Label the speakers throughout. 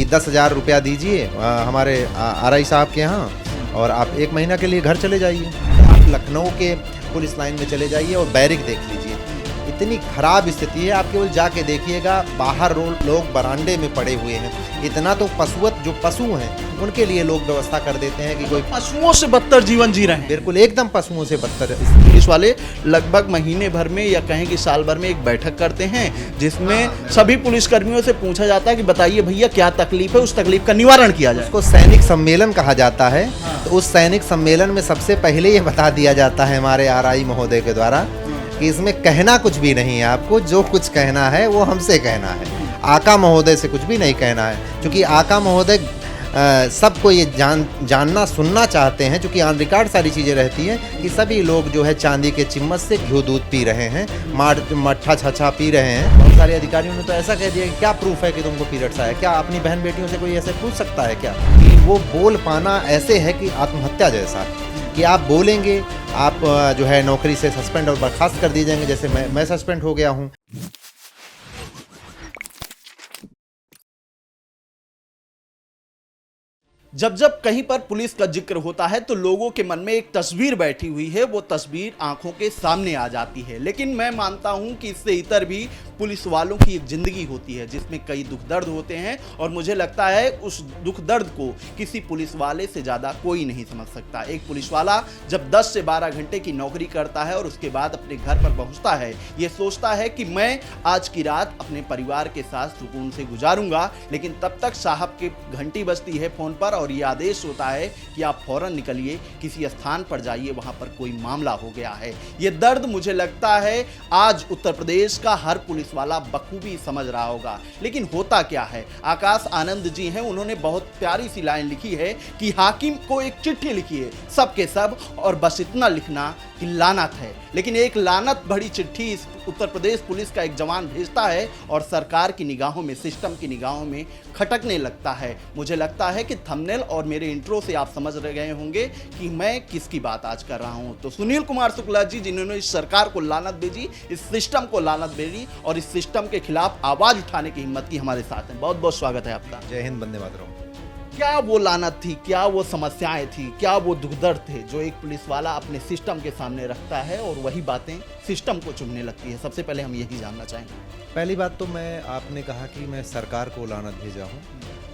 Speaker 1: 10,000 रुपया दीजिए हमारे आरआई साहब के यहाँ और आप 1 महीना के लिए घर चले जाइए। आप लखनऊ के पुलिस लाइन में चले जाइए और बैरिक देख लीजिए, इतनी खराब स्थिति है। आप केवल जाके देखिएगा, बाहर लोग बरांडे में पड़े हुए हैं। इतना तो पशुवत जो पशु हैं उनके लिए लोग व्यवस्था कर देते हैं कि कोई
Speaker 2: पशुओं से बदतर जीवन जी रहे हैं।
Speaker 1: बिल्कुल एकदम पशुओं से बदतर।
Speaker 2: पुलिस वाले लगभग महीने भर में या कहें कि साल भर में एक बैठक करते हैं जिसमें सभी पुलिसकर्मियों से पूछा जाता है कि बताइए भैया क्या तकलीफ है, उस तकलीफ का निवारण किया जाए।
Speaker 1: उसको सैनिक सम्मेलन कहा जाता है। तो उस सैनिक सम्मेलन में सबसे पहले ये बता दिया जाता है हमारे आरआई महोदय के द्वारा कि इसमें कहना कुछ भी नहीं है, आपको जो कुछ कहना है वो हमसे कहना है, आका महोदय से कुछ भी नहीं कहना है। क्योंकि आका महोदय सबको ये जानना सुनना चाहते हैं, क्योंकि ऑन रिकॉर्ड सारी चीज़ें रहती हैं कि सभी लोग जो है चांदी के चिम्मच से घी दूध पी रहे हैं, मट्ठा छछा पी रहे हैं। बहुत सारे अधिकारियों ने तो ऐसा कह दिया कि क्या प्रूफ है कि तुमको पीरियड्स आया, क्या अपनी बहन बेटियों से कोई ऐसे पूछ सकता है क्या? कि वो बोल पाना ऐसे है कि आत्महत्या जैसा, कि आप बोलेंगे आप जो है नौकरी से सस्पेंड और बर्खास्त कर दिए जाएंगे, जैसे मैं सस्पेंड हो गया हूँ।
Speaker 2: जब जब कहीं पर पुलिस का जिक्र होता है तो लोगों के मन में एक तस्वीर बैठी हुई है, वो तस्वीर आंखों के सामने आ जाती है। लेकिन मैं मानता हूं कि इससे इतर भी पुलिस वालों की एक जिंदगी होती है जिसमें कई दुख दर्द होते हैं, और मुझे लगता है उस दुख दर्द को किसी पुलिस वाले से ज़्यादा कोई नहीं समझ सकता। एक पुलिस वाला जब 10 से 12 घंटे की नौकरी करता है और उसके बाद अपने घर पर पहुंचता है, ये सोचता है कि मैं आज की रात अपने परिवार के साथ सुकून से गुजारूंगा, लेकिन तब तक साहब की घंटी बजती है फ़ोन पर और ये आदेश होता है कि आप फौरन निकलिए, किसी स्थान पर जाइए, वहां पर कोई मामला हो गया है। ये दर्द मुझे लगता है आज उत्तर प्रदेश का हर पुलिस वाला बखूबी समझ रहा होगा। लेकिन होता क्या है, आकाश आनंद जी हैं, उन्होंने बहुत प्यारी सी लाइन लिखी है कि हाकिम को एक चिट्ठी लिखी है सबके सब, और बस इतना लिखना कि लानत है। लेकिन एक लानत भरी चिट्ठी इस उत्तर प्रदेश पुलिस का एक जवान भेजता है और सरकार की निगाहों में, सिस्टम की निगाहों में खटकने लगता है। मुझे लगता है कि थंबनेल और मेरे इंट्रो से आप समझ गए होंगे कि मैं किसकी बात आज कर रहा हूं। तो सुनील कुमार शुक्ला जी, जिन्होंने इस सरकार को लानत भेजी, इस सिस्टम को लानत भेजी और इस सिस्टम के खिलाफ आवाज उठाने की हिम्मत की, हमारे साथ हैं। बहुत बहुत स्वागत है आपका।
Speaker 1: जय हिंद, वंदे मातरम।
Speaker 2: क्या वो लानत थी, क्या वो समस्याएं थी, क्या वो दुख दर्द थे जो एक पुलिस वाला अपने सिस्टम के सामने रखता है और वही बातें सिस्टम को चुभने लगती है? सबसे पहले हम यही जानना चाहेंगे।
Speaker 1: पहली बात तो आपने कहा कि मैं सरकार को लानत भेजा हूँ,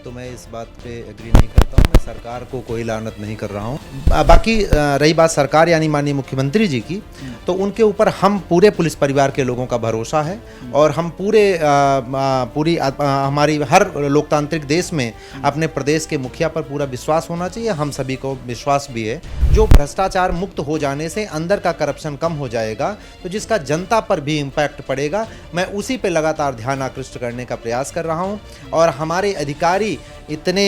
Speaker 1: तो मैं इस बात पे एग्री नहीं करता हूँ। मैं सरकार को कोई लानत नहीं कर रहा हूँ। बाकी रही बात सरकार यानी माननीय मुख्यमंत्री जी की, तो उनके ऊपर हम पूरे पुलिस परिवार के लोगों का भरोसा है और हम पूरी हमारी हर लोकतांत्रिक देश में अपने प्रदेश के मुखिया पर पूरा विश्वास होना चाहिए। हम सभी को विश्वास भी है। जो भ्रष्टाचार मुक्त हो जाने से अंदर का करप्शन कम हो जाएगा, तो जिसका जनता पर भी इम्पैक्ट पड़ेगा, मैं उसी पे लगातार ध्यान आकृष्ट करने का प्रयास कर रहा हूँ। और हमारे अधिकारी इतने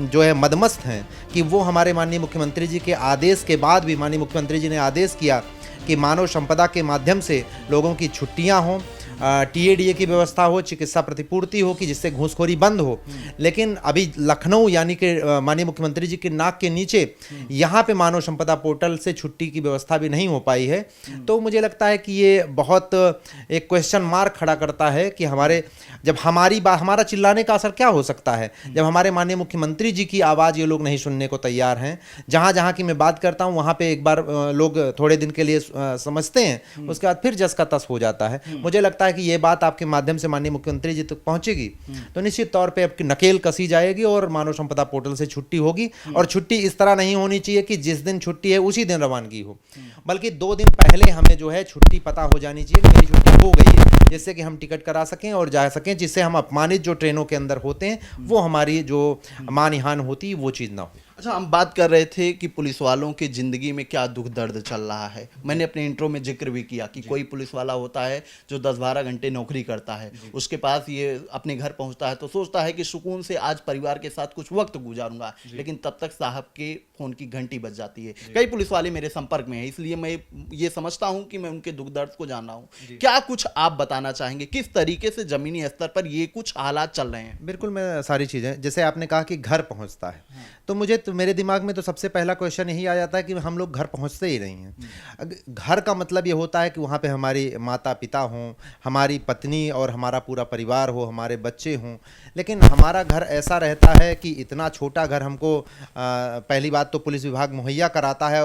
Speaker 1: जो है मदमस्त हैं कि वो हमारे माननीय मुख्यमंत्री जी के आदेश के बाद भी, माननीय मुख्यमंत्री जी ने आदेश किया कि मानव संपदा के माध्यम से लोगों की छुट्टियां हों, टीएडीए की व्यवस्था हो, चिकित्सा प्रतिपूर्ति हो कि जिससे घूसखोरी बंद हो। लेकिन अभी लखनऊ यानी कि माननीय मुख्यमंत्री जी के नाक के नीचे यहाँ पे मानव संपदा पोर्टल से छुट्टी की व्यवस्था भी नहीं हो पाई है। तो मुझे लगता है कि ये बहुत एक क्वेश्चन मार्क खड़ा करता है कि हमारा चिल्लाने का असर क्या हो सकता है जब हमारे माननीय मुख्यमंत्री जी की आवाज़ ये लोग नहीं सुनने को तैयार हैं। जहाँ की मैं बात करता हूँ वहाँ पे एक बार लोग थोड़े दिन के लिए समझते हैं, उसके बाद फिर जस का तस हो जाता है। मुझे लगता है कि ये बात आपके माध्यम से माननीय मुख्यमंत्री जी तक पहुंचेगी तो निश्चित तौर पे आपकी नकेल कसी जाएगी और मानव संपदा पोर्टल से छुट्टी होगी। और छुट्टी इस तरह नहीं होनी चाहिए कि जिस दिन छुट्टी है उसी दिन रवानगी हो, बल्कि 2 दिन पहले हमें जो है छुट्टी पता हो जानी चाहिए कि मेरी छुट्टी हो गई है, जिससे कि हम टिकट करा सकें और जा सकें, जिससे हम अपमानित जो ट्रेनों के अंदर होते हैं वो हमारी जो मानहानि होती है वो चीज़ ना हो।
Speaker 2: अच्छा, हम बात कर रहे थे कि पुलिस वालों की ज़िंदगी में क्या दुख दर्द चल रहा है। मैंने अपने इंट्रो में जिक्र भी किया कि कोई पुलिस वाला होता है जो 10-12 घंटे नौकरी करता है, उसके पास ये अपने घर पहुंचता है तो सोचता है कि सुकून से आज परिवार के साथ कुछ वक्त गुजारूंगा, लेकिन तब तक साहब के फ़ोन की घंटी बज जाती है। कई पुलिस वाले मेरे संपर्क में हैं, इसलिए मैं ये समझता हूँ कि मैं उनके दुख दर्द को जान रहा हूँ। क्या कुछ आप बताना चाहेंगे, किस तरीके से ज़मीनी स्तर पर ये कुछ हालात चल रहे हैं?
Speaker 1: बिल्कुल, मैं सारी चीज़ें, जैसे आपने कहा कि घर पहुंचता है, तो मुझे तो मेरे दिमाग में तो सबसे पहला क्वेश्चन यही आ जाता है कि हम लोग घर पहुंचते ही नहीं हैं। घर का मतलब ये होता है कि वहाँ पे हमारी माता पिता हों, हमारी पत्नी और हमारा पूरा परिवार हो, हमारे बच्चे हों। लेकिन हमारा घर ऐसा रहता है कि इतना छोटा घर हमको पहली बात तो पुलिस विभाग मुहैया कराता है,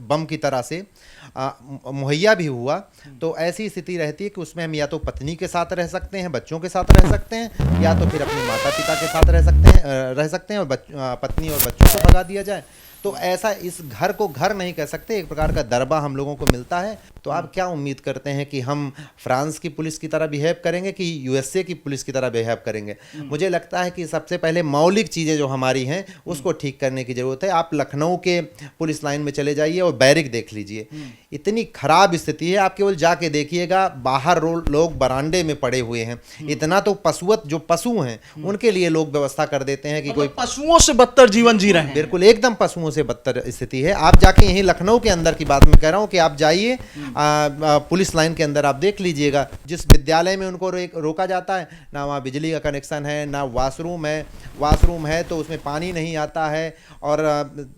Speaker 1: बम की तरह से मुहैया भी हुआ, तो ऐसी स्थिति रहती है कि उसमें हम या तो पत्नी के साथ रह सकते हैं, बच्चों के साथ रह सकते हैं, या तो फिर अपने माता पिता के साथ रह सकते हैं और पत्नी और बच्चों को भगा दिया जाए। तो ऐसा इस घर को घर नहीं कह सकते, एक प्रकार का दरबा हम लोगों को मिलता है। तो आप क्या उम्मीद करते हैं कि हम फ्रांस की पुलिस की तरह बिहेव करेंगे कि यूएसए की पुलिस की तरह बिहेव करेंगे? मुझे लगता है कि सबसे पहले मौलिक चीज़ें जो हमारी हैं उसको ठीक करने की ज़रूरत है। आप लखनऊ के पुलिस लाइन में चले जाइए और बैरिक देख लीजिए, इतनी खराब स्थिति है। आप केवल जाके देखिएगा, बाहर लोग बरांडे में पड़े हुए हैं। इतना तो पशुवत जो पशु हैं उनके लिए लोग व्यवस्था कर देते हैं कि कोई
Speaker 2: पशुओं से बदतर जीवन जी रहे हैं।
Speaker 1: बिल्कुल एकदम पशुओं से बदतर स्थिति है। आप जाके यहीं लखनऊ के अंदर की बात मैं कह रहा हूँ कि आप जाइए पुलिस लाइन के अंदर, आप देख लीजिएगा जिस विद्यालय में उनको रोका जाता है, ना वहाँ बिजली का कनेक्शन है, ना वॉशरूम है। वॉशरूम है तो उसमें पानी नहीं आता है, और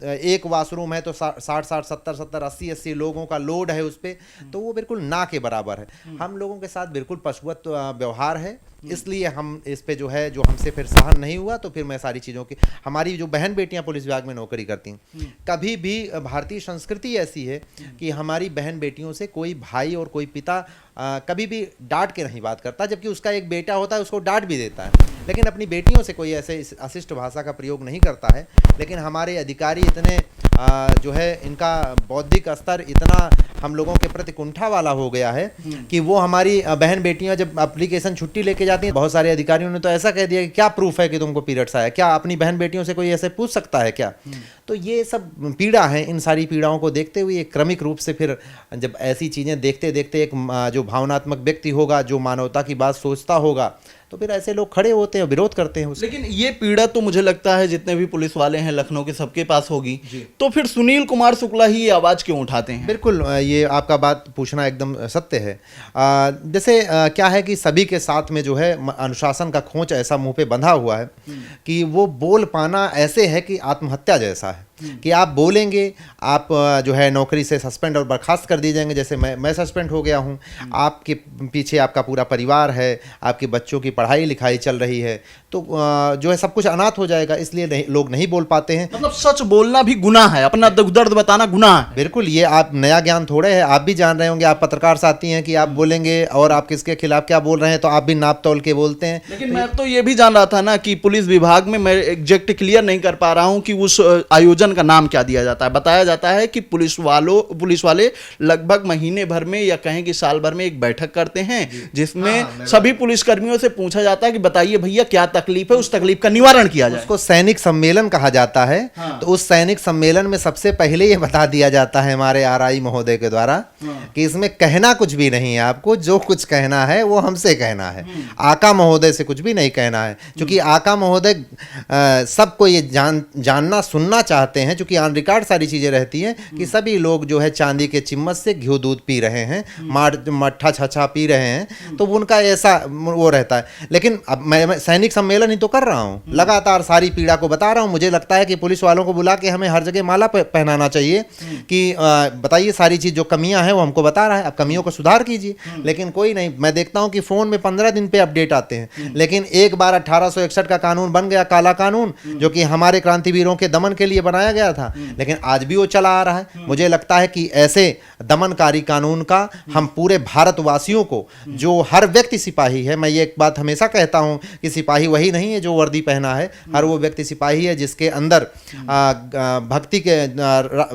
Speaker 1: एक वॉशरूम है तो 60 70 80 लोगों का लोड है उस पर, तो वो बिल्कुल ना के बराबर है। हम लोगों के साथ बिल्कुल पशुवत व्यवहार है, इसलिए हम इस पे जो है, जो हमसे फिर सहन नहीं हुआ, तो फिर मैं सारी चीज़ों की, हमारी जो बहन बेटियां पुलिस विभाग में नौकरी करती हैं, कभी भी भारतीय संस्कृति ऐसी है कि हमारी बहन बेटियों से कोई भाई और कोई पिता कभी भी डांट के नहीं बात करता, जबकि उसका एक बेटा होता है उसको डांट भी देता है, लेकिन अपनी बेटियों से कोई ऐसे अशिष्ट भाषा का प्रयोग नहीं करता है। लेकिन हमारे अधिकारी इतने जो है, इनका बौद्धिक स्तर इतना हम लोगों के प्रति कुंठा वाला हो गया है कि वो हमारी बहन बेटियां जब एप्लीकेशन छुट्टी लेके जाती हैं, बहुत सारे अधिकारियों ने तो ऐसा कह दिया कि क्या प्रूफ है कि तुमको पीरियड्स आया, क्या अपनी बहन बेटियों से कोई ऐसे पूछ सकता है क्या? तो ये सब पीड़ा है। इन सारी पीड़ाओं को देखते हुए एक क्रमिक रूप से फिर जब ऐसी चीज़ें देखते देखते एक जो भावनात्मक व्यक्ति होगा, जो मानवता की बात सोचता होगा, तो फिर ऐसे लोग खड़े होते हैं, विरोध करते हैं उससे।
Speaker 2: लेकिन ये पीड़ा तो मुझे लगता है जितने भी पुलिस वाले हैं लखनऊ के सबके पास होगी, तो फिर सुनील कुमार शुक्ला ही ये आवाज क्यों उठाते हैं?
Speaker 1: बिल्कुल, ये आपका बात पूछना एकदम सत्य है। जैसे क्या है कि सभी के साथ में जो है अनुशासन का खोंच ऐसा मुंह पे बंधा हुआ है कि वो बोल पाना ऐसे है कि आत्महत्या जैसा है कि आप बोलेंगे, आप जो है नौकरी से सस्पेंड और बर्खास्त कर दिए जाएंगे। जैसे मैं सस्पेंड हो गया हूं, आपके पीछे आपका पूरा परिवार है, आपके बच्चों की पढ़ाई लिखाई चल रही है, तो जो है सब कुछ अनाथ हो जाएगा, इसलिए लोग नहीं बोल पाते हैं।
Speaker 2: मतलब सच बोलना भी गुनाह है, अपना दुख दर्द बताना गुनाह है।
Speaker 1: बिल्कुल, ये आप नया ज्ञान थोड़े है, आप भी जान रहे होंगे, आप पत्रकार साथी हैं कि आप बोलेंगे और आप किसके खिलाफ क्या बोल रहे हैं तो आप भी नाप तोल के बोलते हैं।
Speaker 2: लेकिन मैं तो ये भी जान रहा था ना कि पुलिस विभाग में, मैं एग्जैक्ट क्लियर नहीं कर पा रहा हूं कि उस आयोजन का नाम क्या दिया जाता है। बताया जाता है कि पुलिस वाले लगभग महीने भर में या कहें कि साल भर में एक बैठक करते हैं, जिसमें सभी पुलिसकर्मियों से पूछा जाता है कि बताइए भैया क्या तकलीफ है, उस तकलीफ का निवारण किया जाए।
Speaker 1: उसको सैनिक सम्मेलन कहा जाता है। तो उस सैनिक सम्मेलन में सबसे पहले ये बता दिया जाता है हमारे आरआई महोदय के द्वारा कि इसमें कहना कुछ भी नहीं है, आपको जो कुछ कहना है वो हमसे कहना है, आका महोदय से कुछ भी नहीं कहना है। क्योंकि आका महोदय सबको ये जानना सुनना चाहते हैं, क्योंकि ऑन रिकॉर्ड सारी चीजें रहती हैं कि सभी लोग जो है चांदी के चिम्मच से घी दूध पी रहे हैं, मट्ठा छछा पी रहे हैं, तो उनका ऐसा वो रहता है। लेकिन अब मैं सैनिक सम्मेलन ही तो कर रहा हूँ, लगातार सारी पीड़ा को बता रहा हूँ। मुझे लगता है कि पुलिस वालों को बुला के हमें हर जगह माला पहनाना चाहिए कि बताइए सारी चीज जो कमियां हैं वो हमको बता रहा है, अब कमियों को सुधार कीजिए। लेकिन कोई नहीं, मैं देखता हूं कि फोन में 15 दिन पे अपडेट आते हैं, लेकिन एक बार 1861 का कानून बन गया, काला कानून, जो कि हमारे क्रांतिवीरों के दमन के लिए बनाया गया था, लेकिन आज भी वो चला आ रहा है। मुझे लगता है कि ऐसे दमनकारी कानून का हम पूरे भारतवासियों को, जो हर व्यक्ति सिपाही है, मैं ये एक बात हमेशा कहता हूं कि सिपाही वही नहीं है जो वर्दी पहना है, हर वो व्यक्ति सिपाही है जिसके अंदर भक्ति के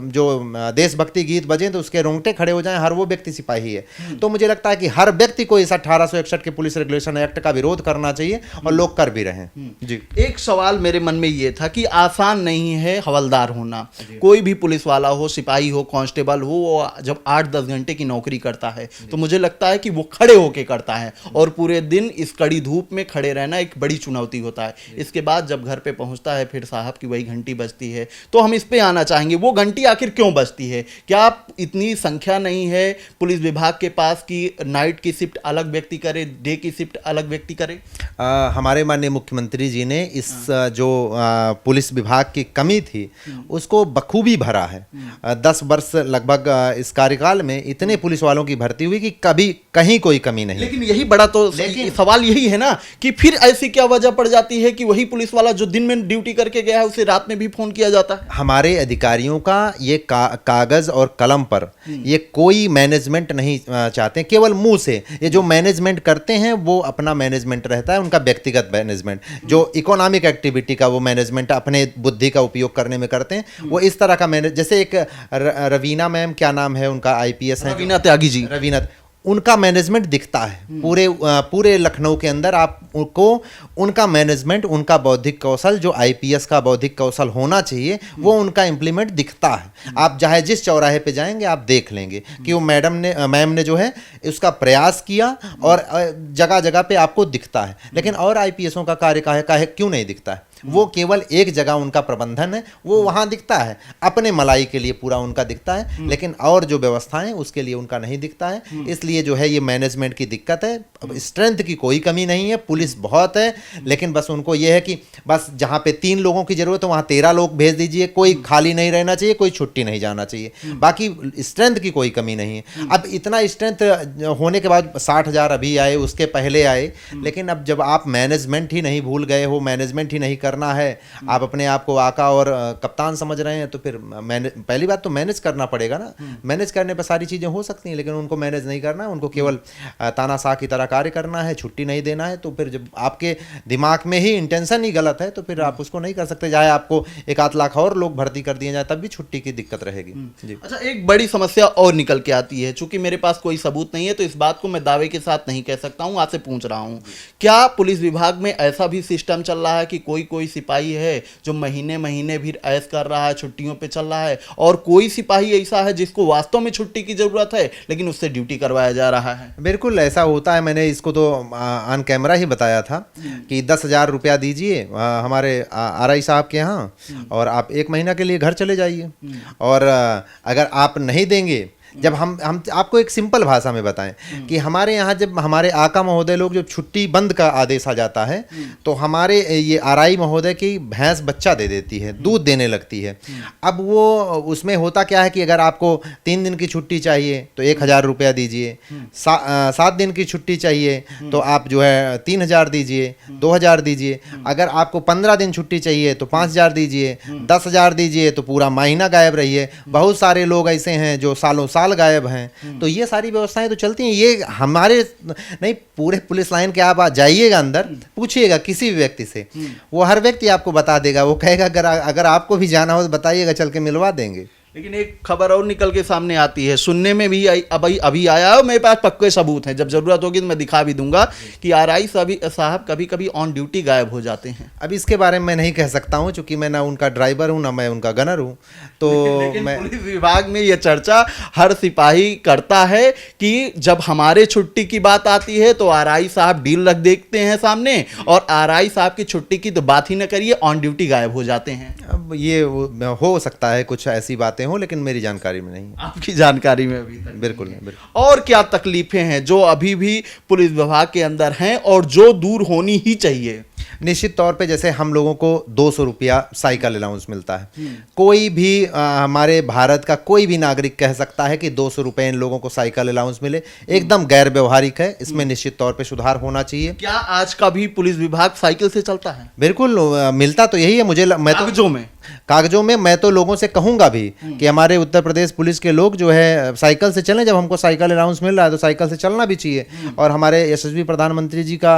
Speaker 1: जो देशभक्ति गीत बजे तो उसके रोंगटे खड़े हो जाएं, हर वो व्यक्ति सिपाही है। तो मुझे लगता है कि हर व्यक्ति को इस 1861 के पुलिस रेगुलेशन एक्ट का विरोध करना चाहिए, और लोग कर भी रहे हैं। जी,
Speaker 2: एक सवाल मेरे मन में ये था कि आसान नहीं है हवलदार होना। कोई भी पुलिस वाला हो, सिपाही हो, कांस्टेबल हो, वो जब 8-10 घंटे की नौकरी करता है तो मुझे लगता है कि वो खड़े होके करता है और पूरे दिन इस कड़ी कड़ी धूप में खड़े रहना एक बड़ी चुनौती होता है। इसके बाद जब घर पे पहुंचता है फिर साहब की वही घंटी बजती है। तो हम इस पे आना चाहेंगे, वो घंटी आखिर क्यों बजती है? क्या इतनी संख्या नहीं है पुलिस विभाग के पास कि नाइट की शिफ्ट अलग व्यक्ति करे, डे की शिफ्ट अलग व्यक्ति करे?
Speaker 1: हमारे माननीय मुख्यमंत्री जी ने इस जो पुलिस विभाग की कमी थी उसको बखूबी भरा है। 10 वर्ष लगभग इस कार्यकाल में इतने पुलिस वालों की भर्ती हुई कि कभी कहीं कोई कमी नहीं।
Speaker 2: लेकिन यही बड़ा तो सवाल यही है ना कि फिर ऐसी क्या वजह पड़ जाती है कि वही पुलिस वाला जो दिन में ड्यूटी करके गया है उसे रात में भी फोन किया जाता है?
Speaker 1: हमारे अधिकारियों का ये कागज और कलम पर ये कोई मैनेजमेंट नहीं चाहते, केवल मुंह से ये जो मैनेजमेंट करते हैं वो अपना मैनेजमेंट रहता है, उनका व्यक्तिगत मैनेजमेंट। जो इकोनॉमिक एक्टिविटी का वो मैनेजमेंट अपने बुद्धि का उपयोग करने में करते हैं, वो इस तरह का मैनेज। जैसे एक रवीना मैम, क्या नाम है उनका, आईपीएस है,
Speaker 2: रवीना त्यागी जी,
Speaker 1: रवीना, उनका मैनेजमेंट दिखता है पूरे लखनऊ के अंदर। आपको उनका मैनेजमेंट, उनका बौद्धिक कौशल, जो आईपीएस का बौद्धिक कौशल होना चाहिए, वो उनका इम्प्लीमेंट दिखता है। आप चाहे जिस चौराहे पे जाएंगे आप देख लेंगे कि वो मैम ने जो है उसका प्रयास किया और जगह जगह पे आपको दिखता है। लेकिन और आईपीएसों का कार्य काहे क्यों नहीं दिखता है? वो केवल एक जगह उनका प्रबंधन है, वो वहाँ दिखता है, अपने मलाई के लिए पूरा उनका दिखता है, लेकिन और जो व्यवस्थाएं उसके लिए उनका नहीं दिखता है। इसलिए जो है ये मैनेजमेंट की दिक्कत है। अब स्ट्रेंथ की कोई कमी नहीं है, पुलिस बहुत है, लेकिन बस उनको ये है कि बस जहाँ पे 3 लोगों की जरूरत है वहाँ 13 लोग भेज दीजिए, कोई खाली नहीं रहना चाहिए, कोई छुट्टी नहीं जाना चाहिए, बाकी स्ट्रेंथ की कोई कमी नहीं है। अब इतना स्ट्रेंथ होने के बाद 60,000 अभी आए, उसके पहले आए, लेकिन अब जब आप मैनेजमेंट ही नहीं भूल गए हो, मैनेजमेंट ही नहीं करना है, आप अपने आप को आका और कप्तान समझ रहे हैं, तो फिर पहली बात तो मैनेज करना पड़ेगा ना। मैनेज करने पर सारी चीज़ें हो सकती हैं, लेकिन उनको मैनेज नहीं करना है, उनको केवल तानाशाह की तरह कार्य करना है, छुट्टी नहीं देना है। तो फिर जब आपके दिमाग में ही इंटेंशन ही गलत है तो फिर आप उसको नहीं कर सकते, चाहे आपको 1-8 लाख और लोग भर्ती कर दिए जाए तब भी छुट्टी की दिक्कत रहेगी। जी।
Speaker 2: अच्छा, एक बड़ी समस्या और निकल के आती है, चूंकि मेरे पास कोई सबूत नहीं है तो इस बात को मैं दावे के साथ नहीं कह सकता हूं, आपसे पूछ रहा हूं, क्या पुलिस विभाग में ऐसा भी सिस्टम चल रहा है कि कोई सिपाही है जो महीने महीने भी ऐश कर रहा है, छुट्टियों पे चल रहा है, और कोई सिपाही ऐसा है जिसको वास्तव में छुट्टी की जरूरत है लेकिन उससे ड्यूटी करवाया जा रहा है?
Speaker 1: बिल्कुल ऐसा होता है। मैंने इसको तो ऑन कैमरा ही बताया था कि 10,000 रुपया दीजिए हमारे आरआई साहब के यहाँ और आप 1 महीना के लिए घर चले जाइए, और अगर आप नहीं देंगे, जब हम आपको एक सिंपल भाषा में बताएं कि हमारे यहाँ जब हमारे आका महोदय लोग जब छुट्टी बंद का आदेश आ जाता है तो हमारे ये आरआई महोदय की भैंस बच्चा दे देती है, दूध देने लगती है। अब वो उसमें होता क्या है कि अगर आपको 3 दिन की छुट्टी चाहिए तो 1,000 रुपया दीजिए, 7 दिन की छुट्टी चाहिए तो आप जो है 3,000 दीजिए, 2,000 दीजिए, अगर आपको 15 दिन छुट्टी चाहिए तो 5,000 दीजिए, 10,000 दीजिए तो पूरा महीना गायब रहिए। बहुत सारे लोग ऐसे हैं जो सालों साल गायब हैं। तो ये सारी व्यवस्थाएं तो चलती हैं, ये हमारे नहीं, पूरे पुलिस लाइन के आप जाइएगा अंदर, पूछिएगा किसी भी व्यक्ति से, वो हर व्यक्ति आपको बता देगा, वो कहेगा अगर आपको भी जाना हो तो बताइएगा, चल के मिलवा देंगे।
Speaker 2: लेकिन एक खबर और निकल के सामने आती है, सुनने में भी अभी आया है, मेरे पास पक्के सबूत हैं, जब जरूरत होगी तो मैं दिखा भी दूंगा कि आरआई साहब कभी कभी ऑन ड्यूटी गायब हो जाते हैं।
Speaker 1: अब इसके बारे में मैं नहीं कह सकता हूं, क्योंकि मैं ना उनका ड्राइवर हूं ना मैं उनका गनर हूं। तो
Speaker 2: लेकिन पुलिस विभाग में यह चर्चा हर सिपाही करता है कि जब हमारे छुट्टी की बात आती है तो आरआई साहब डील रख देखते हैं सामने, और आरआई साहब की छुट्टी की तो बात ही न करिए, ऑन ड्यूटी गायब हो जाते हैं।
Speaker 1: अब ये हो सकता है कुछ ऐसी बातें हो, लेकिन मेरी जानकारी में नहीं।
Speaker 2: आपकी जानकारी में अभी तक
Speaker 1: बिल्कुल
Speaker 2: नहीं।
Speaker 1: बिल्कुल।
Speaker 2: और क्या तकलीफें हैं जो अभी भी पुलिस विभाग के अंदर हैं और जो दूर होनी ही चाहिए?
Speaker 1: निश्चित तौर पे जैसे हम लोगों को 200 रुपया साइकिल अलाउंस मिलता है, कोई भी हमारे भारत का कोई भी नागरिक कह सकता है कि 200 रुपये इन लोगों को साइकिल अलाउंस मिले, एकदम गैर व्यवहारिक है। इसमें निश्चित तौर पे सुधार होना चाहिए।
Speaker 2: क्या आज का भी पुलिस विभाग साइकिल से चलता है?
Speaker 1: बिल्कुल मिलता तो यही है मुझे। मैं तो कागजों में मैं तो लोगों से कहूंगा भी कि हमारे उत्तर प्रदेश पुलिस के लोग जो है साइकिल से चलें। जब हमको साइकिल अलाउंस मिल रहा है तो साइकिल से चलना भी चाहिए। और हमारे यशस्वी प्रधानमंत्री जी का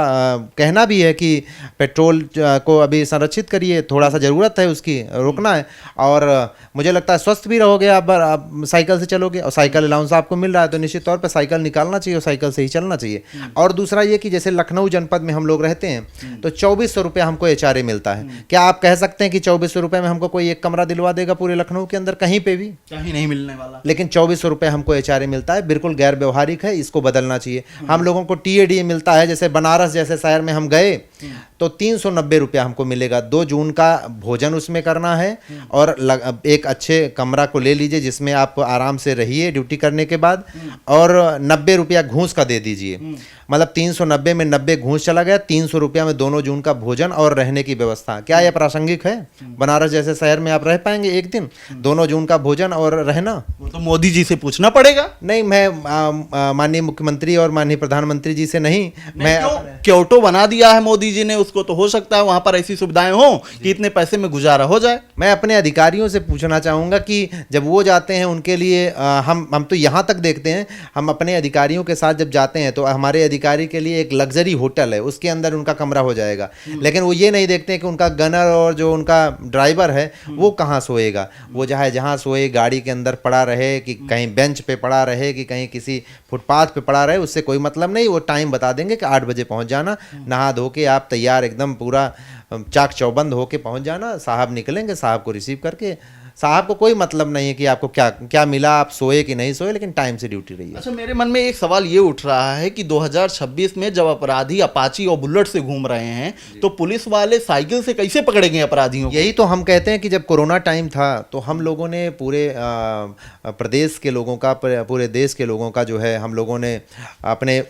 Speaker 1: कहना भी है कि पेट्रोल को अभी संरक्षित करिए, थोड़ा सा ज़रूरत है उसकी, रोकना है। और मुझे लगता है स्वस्थ भी रहोगे आप साइकिल से चलोगे, और साइकिल अलाउंस आपको मिल रहा है तो निश्चित तौर पर साइकिल निकालना चाहिए और साइकिल से ही चलना चाहिए। और दूसरा ये कि जैसे लखनऊ जनपद में हम लोग रहते हैं तो 2400 रुपये हमको HRA मिलता है। क्या आप कह सकते हैं कि 2400 रुपये में हमको हमको कोई एक कमरा दिलवा देगा पूरे लखनऊ के अंदर कहीं पे भी?
Speaker 2: कहीं नहीं मिलने वाला।
Speaker 1: लेकिन 2400 रुपये हमको HRA मिलता है, बिल्कुल गैर व्यवहारिक है, इसको बदलना चाहिए। हम लोगों को TADA मिलता है, जैसे बनारस जैसे शहर में हम गए तो 390 रुपया हमको मिलेगा। 2 जून का भोजन उसमें करना है और एक अच्छे कमरा को ले लीजिए जिसमें आप आराम से रहिए ड्यूटी करने के बाद, और 90 रुपया घूस का दे दीजिए। मतलब 390 में 90 घूस चला गया, 300 रुपया में 2 जून का भोजन और रहने की व्यवस्था। क्या यह प्रासंगिक है? बनारस जैसे शहर में आप रह पाएंगे एक दिन 2 जून का भोजन और रहना?
Speaker 2: वो तो मोदी जी से पूछना पड़ेगा।
Speaker 1: नहीं, मैं माननीय मुख्यमंत्री और माननीय प्रधानमंत्री जी से नहीं, मैं
Speaker 2: क्योटो बना दिया है मोदी जी ने उसको, तो हो सकता है वहां पर ऐसी सुविधाएं हो कि इतने पैसे में गुजारा हो जाए।
Speaker 1: मैं अपने अधिकारियों से पूछना चाहूँगा कि जब वो जाते हैं उनके लिए हम तो यहाँ तक देखते हैं, हम अपने अधिकारियों के साथ जब जाते हैं तो हमारे अधिकारी के लिए एक लग्जरी होटल है, उसके अंदर उनका कमरा हो जाएगा। लेकिन वो ये नहीं देखते कि उनका गनर और जो उनका ड्राइवर है वो कहाँ सोएगा। वो चाहे जहाँ सोए, गाड़ी के अंदर पड़ा रहे कि कहीं बेंच पे पड़ा रहे कि कहीं किसी फुटपाथ पे पड़ा रहे, उससे कोई मतलब नहीं। वो टाइम बता देंगे कि 8 बजे पहुँच जाना, नहा धो के आप तैयार एकदम पूरा चाक चौबंद होके पहुंच जाना। साहब निकलेंगे, साहब को रिसीव करके। साहब को कोई मतलब नहीं है कि आपको क्या क्या मिला, आप सोए कि नहीं सोए, लेकिन टाइम से ड्यूटी रही है।
Speaker 2: अच्छा, मेरे मन में एक सवाल ये उठ रहा है कि 2026 में जब अपराधी अपाची और बुलेट से घूम रहे हैं तो पुलिस वाले साइकिल से कैसे पकड़ेंगे अपराधियों को?
Speaker 1: यही तो हम कहते हैं कि जब कोरोना टाइम था तो हम लोगों ने पूरे प्रदेश के लोगों का, पूरे देश के लोगों का जो है, हम लोगों ने अपने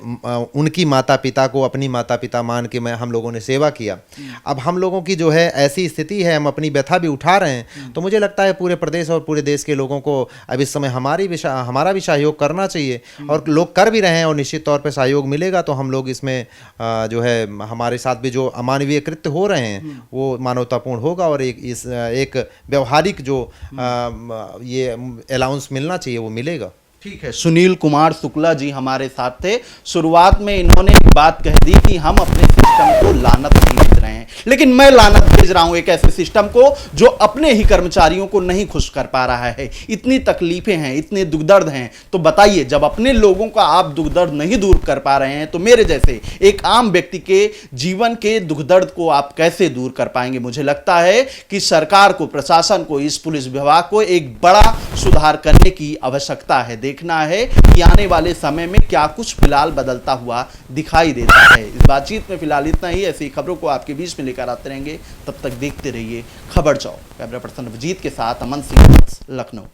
Speaker 1: उनकी माता पिता को अपनी माता पिता मान के हम लोगों ने सेवा किया। अब हम लोगों की जो है ऐसी स्थिति है, हम अपनी व्यथा भी उठा रहे हैं, तो मुझे लगता है पूरे प्रदेश और पूरे देश के लोगों को अब इस समय हमारा भी सहयोग करना चाहिए, और लोग कर भी रहे हैं, और निश्चित तौर पे सहयोग मिलेगा तो हम लोग इसमें जो है हमारे साथ भी जो अमानवीय कृत्य हो रहे हैं वो मानवतापूर्ण होगा, और एक व्यवहारिक जो ये अलाउंस मिलना चाहिए वो मिलेगा।
Speaker 2: ठीक है, सुनील कुमार शुक्ला जी हमारे साथ थे। शुरुआत में इन्होंने एक बात कह दी कि हम अपने सिस्टम को लानत नहीं भेज रहे हैं, लेकिन मैं लानत भेज रहा हूं एक ऐसे सिस्टम को जो अपने ही कर्मचारियों को नहीं खुश कर पा रहा है। इतनी तकलीफें हैं, इतने दुख दर्द हैं, तो बताइए जब अपने लोगों का आप दुख दर्द नहीं दूर कर पा रहे हैं तो मेरे जैसे एक आम व्यक्ति के जीवन के दुख दर्द को आप कैसे दूर कर पाएंगे? मुझे लगता है कि सरकार को, प्रशासन को, इस पुलिस विभाग को एक बड़ा सुधार करने की आवश्यकता है। देखना है कि आने वाले समय में क्या कुछ फिलहाल बदलता हुआ दिखाई देता है। इस बातचीत में फिलहाल इतना ही। ऐसी खबरों को आपके बीच में लेकर आते रहेंगे, तब तक देखते रहिए खबर 4। कैमरा पर्सन अभिजीत के साथ अमन सिंह, लखनऊ।